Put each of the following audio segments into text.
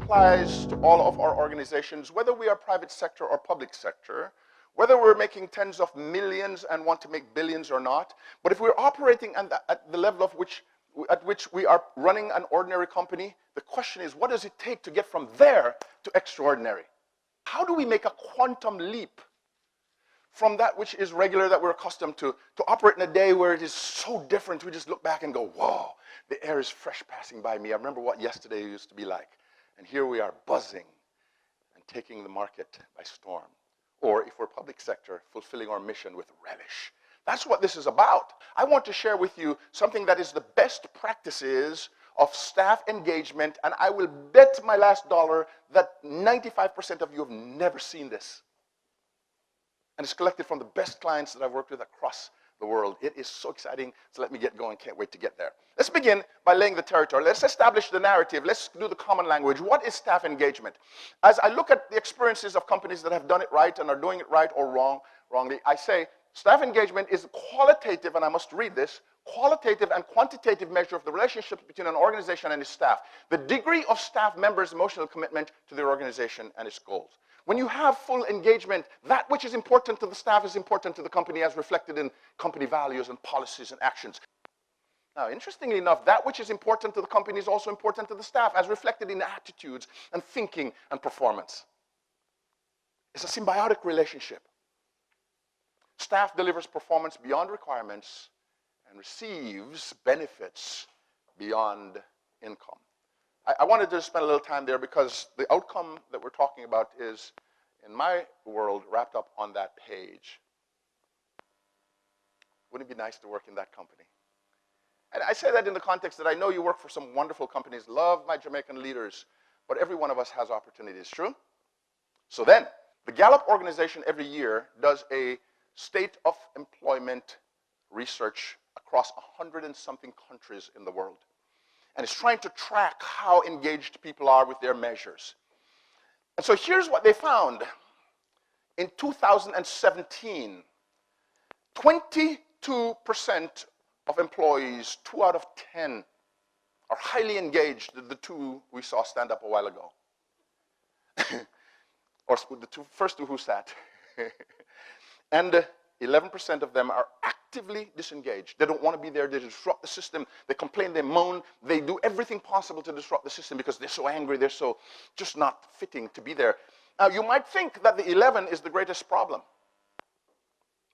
applies to all of our organizations, whether we are private sector or public sector, whether we're making tens of millions and want to make billions or not. But if we're operating at the level at which we are running an ordinary company, the question is, what does it take to get from there to extraordinary? How do we make a quantum leap from that which is regular, that we're accustomed to operate in a day where it is so different? We just look back and go, whoa, the air is fresh passing by me. I remember what yesterday used to be like. And here we are buzzing and taking the market by storm. Or if we're public sector, fulfilling our mission with relish. That's what this is about. I want to share with you something that is the best practices of staff engagement, and I will bet my last dollar that 95% of you have never seen this. And it's collected from the best clients that I've worked with across the world. It is so exciting, so let me get going. Can't wait to get there. Let's begin by laying the territory. Let's establish the narrative. Let's do the common language. What is staff engagement? As I look at the experiences of companies that have done it right and are doing it right or wrongly, I say staff engagement is qualitative, and I must read this, qualitative and quantitative measure of the relationship between an organization and its staff. The degree of staff members' emotional commitment to their organization and its goals. When you have full engagement, that which is important to the staff is important to the company, as reflected in company values and policies and actions. Now, interestingly enough, that which is important to the company is also important to the staff, as reflected in attitudes and thinking and performance. It's a symbiotic relationship. Staff delivers performance beyond requirements and receives benefits beyond income. I wanted to spend a little time there because the outcome that we're talking about is, in my world, wrapped up on that page. Wouldn't it be nice to work in that company? And I say that in the context that I know you work for some wonderful companies, love my Jamaican leaders, but every one of us has opportunities, true? So then, the Gallup organization every year does a state of employment research across 100 and something countries in the world. And it's trying to track how engaged people are with their measures. And so here's what they found. In 2017, 22% of employees, 2 out of 10, are highly engaged. The two we saw stand up a while ago. Or the first two who sat. And 11% of them are actively disengaged. They don't want to be there. They disrupt the system. They complain, they moan. They do everything possible to disrupt the system because they're so angry. They're so just not fitting to be there. Now, you might think that the 11 is the greatest problem.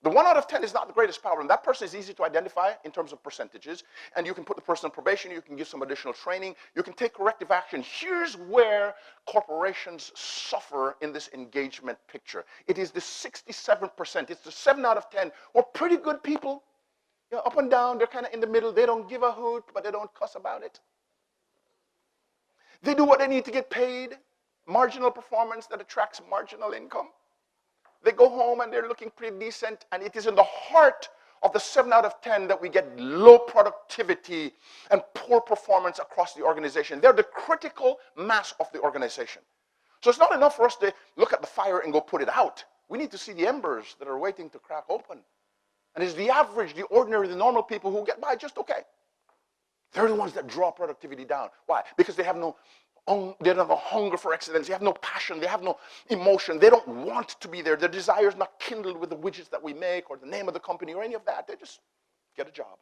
The 1 out of 10 is not the greatest problem. That person is easy to identify in terms of percentages, and you can put the person on probation, you can give some additional training, you can take corrective action. Here's where corporations suffer in this engagement picture. It is the 67%. It's the 7 out of 10 who are pretty good people. You know, up and down, they're kind of in the middle. They don't give a hoot, but they don't cuss about it. They do what they need to get paid. Marginal performance that attracts marginal income. They go home and they're looking pretty decent, and it is in the heart of the 7 out of 10 that we get low productivity and poor performance across the organization. They're the critical mass of the organization. So it's not enough for us to look at the fire and go put it out. We need to see the embers that are waiting to crack open. And it's the average, the ordinary, the normal people who get by just okay. They're the ones that draw productivity down. Why? Because they have no hunger for excellence. They have no passion. They have no emotion. They don't want to be there. Their desire is not kindled with the widgets that we make or the name of the company or any of that. They just get a job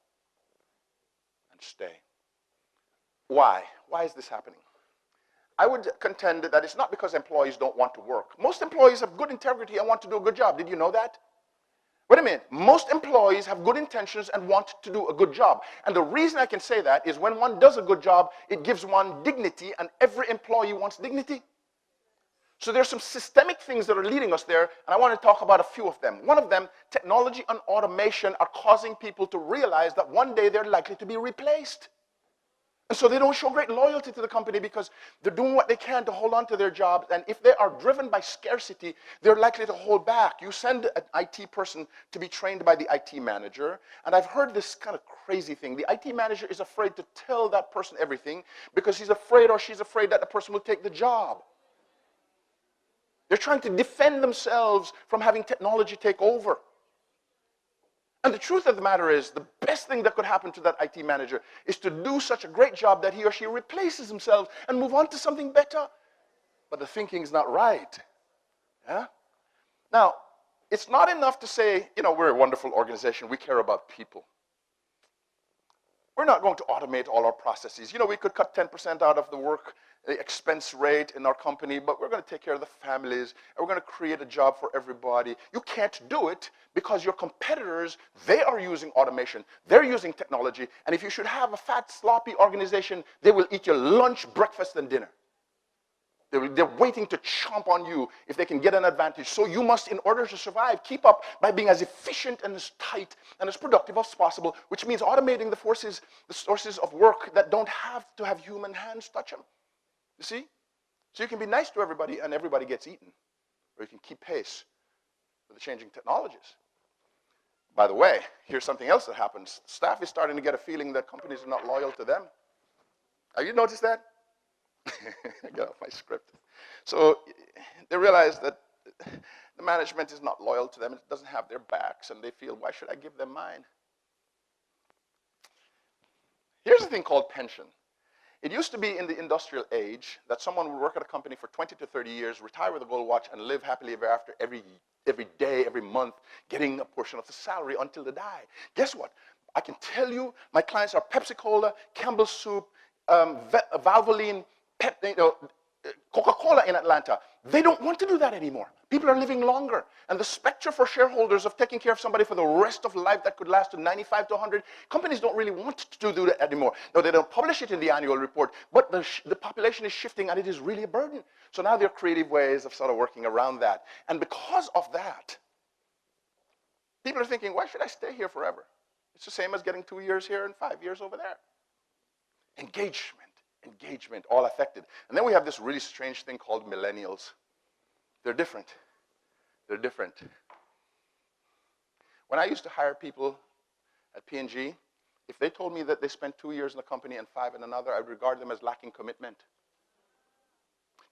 and stay. Why? Why is this happening? I would contend that it's not because employees don't want to work. Most employees have good integrity and want to do a good job. Did you know that? Wait a minute. Most employees have good intentions and want to do a good job. And the reason I can say that is when one does a good job, it gives one dignity, and every employee wants dignity. So there's some systemic things that are leading us there, and I want to talk about a few of them. One of them, technology and automation are causing people to realize that one day they're likely to be replaced. And so they don't show great loyalty to the company because they're doing what they can to hold on to their jobs. And if they are driven by scarcity, they're likely to hold back. You send an IT person to be trained by the IT manager. And I've heard this kind of crazy thing. The IT manager is afraid to tell that person everything because he's afraid or she's afraid that the person will take the job. They're trying to defend themselves from having technology take over. And the truth of the matter is, the best thing that could happen to that IT manager is to do such a great job that he or she replaces himself and move on to something better. but the thinking's not right. Yeah? Now, it's not enough to say, we're a wonderful organization, we care about people. We're not going to automate all our processes. We could cut 10% out of the work expense rate in our company, but we're going to take care of the families, and we're going to create a job for everybody. You can't do it because your competitors, they are using automation. They're using technology, and if you should have a fat, sloppy organization, they will eat your lunch, breakfast, and dinner. They're waiting to chomp on you if they can get an advantage. So you must, in order to survive, keep up by being as efficient and as tight and as productive as possible, which means automating the sources of work that don't have to have human hands touch them. You see? So you can be nice to everybody and everybody gets eaten. Or you can keep pace with the changing technologies. By the way, here's something else that happens. Staff is starting to get a feeling that companies are not loyal to them. Have you noticed that? I got off my script. So they realize that the management is not loyal to them. It doesn't have their backs, and they feel, why should I give them mine? Here's a thing called pension. It used to be in the industrial age that someone would work at a company for 20 to 30 years, retire with a gold watch, and live happily ever after every day, every month, getting a portion of the salary until they die. Guess what? I can tell you, my clients are Pepsi Cola, Campbell's Soup, Valvoline, Coca-Cola in Atlanta. They don't want to do that anymore. People are living longer. And the specter for shareholders of taking care of somebody for the rest of life that could last to 95 to 100, companies don't really want to do that anymore. No, they don't publish it in the annual report, but the population is shifting and it is really a burden. So now there are creative ways of sort of working around that. And because of that, people are thinking, why should I stay here forever? It's the same as getting 2 years here and 5 years over there. Engagement, all affected. And then we have this really strange thing called millennials. They're different. They're different. When I used to hire people at P&G, if they told me that they spent 2 years in a company and 5 in another, I would regard them as lacking commitment.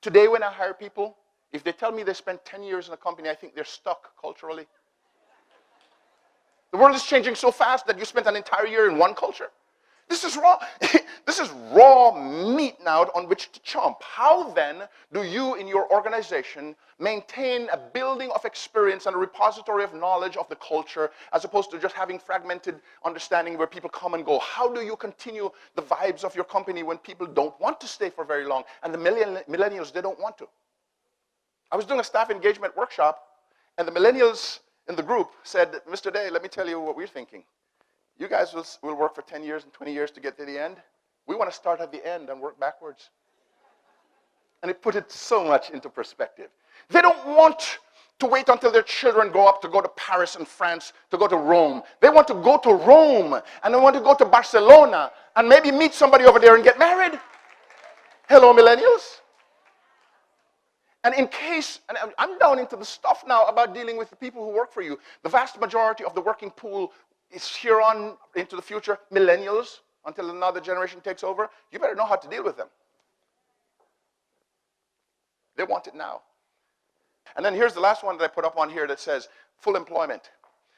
Today when I hire people, if they tell me they spent 10 years in a company, I think they're stuck culturally. The world is changing so fast that you spent an entire year in one culture. This is raw. This is raw meat now on which to chomp. How then do you in your organization maintain a building of experience and a repository of knowledge of the culture as opposed to just having fragmented understanding where people come and go? How do you continue the vibes of your company when people don't want to stay for very long and the millennials, they don't want to? I was doing a staff engagement workshop and the millennials in the group said, Mr. Day, let me tell you what we're thinking. You guys will work for 10 years and 20 years to get to the end. We want to start at the end and work backwards. And it put it so much into perspective. They don't want to wait until their children grow up to go to Paris and France, to go to Rome. They want to go to Rome, and they want to go to Barcelona, and maybe meet somebody over there and get married. Hello, millennials. And in case, and I'm down into the stuff now about dealing with the people who work for you. The vast majority of the working pool is here on into the future, millennials, until another generation takes over. You better know how to deal with them. They want it now. And then here's the last one that I put up on here that says full employment.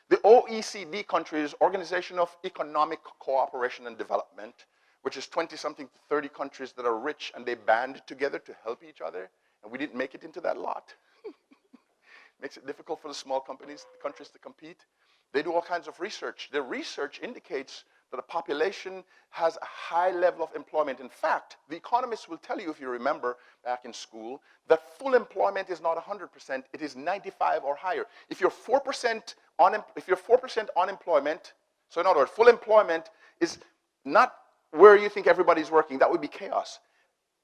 The OECD countries, Organization of Economic Cooperation and Development, which is 20-something to 30 countries that are rich and they band together to help each other. And we didn't make it into that lot. Makes it difficult for the small countries to compete. They do all kinds of research. Their research indicates that a population has a high level of employment. In fact, the economists will tell you, if you remember back in school, that full employment is not 100%, it is 95 or higher. If you're 4% unemployment, so in other words, full employment is not where you think everybody's working. That would be chaos.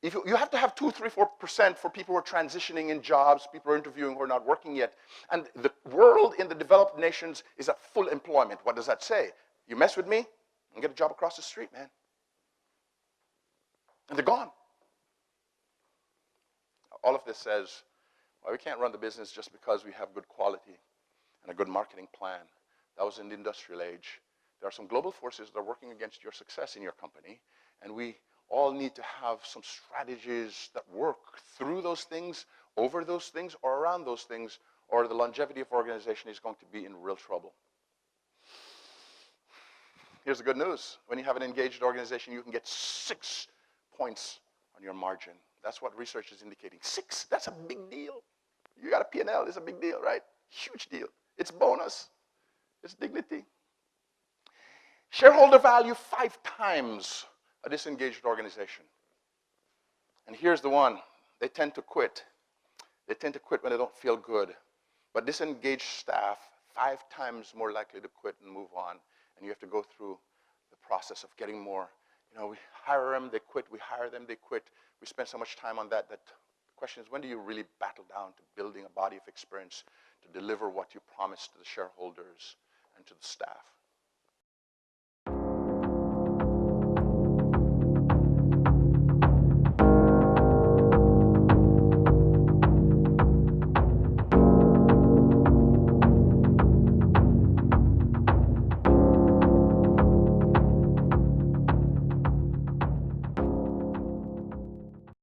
If you have to have 2, 3, 4% for people who are transitioning in jobs, people who are interviewing who are not working yet. And the world in the developed nations is at full employment. What does that say? You mess with me, and get a job across the street, man. And they're gone. All of this says, well, we can't run the business just because we have good quality and a good marketing plan. That was in the industrial age. There are some global forces that are working against your success in your company, and we all need to have some strategies that work through those things, over those things, or around those things, or the longevity of organization is going to be in real trouble. Here's the good news. When you have an engaged organization, you can get 6 points on your margin. That's what research is indicating. 6, that's a big deal. You got a P&L, it's a big deal, right? Huge deal. It's bonus. It's dignity. Shareholder value 5 times a disengaged organization. And here's the one. They tend to quit. They tend to quit when they don't feel good. But disengaged staff, 5 times more likely to quit and move on. And you have to go through the process of getting more. You know, we hire them, they quit. We hire them, they quit. We spend so much time on that the question is, when do you really battle down to building a body of experience to deliver what you promised to the shareholders and to the staff?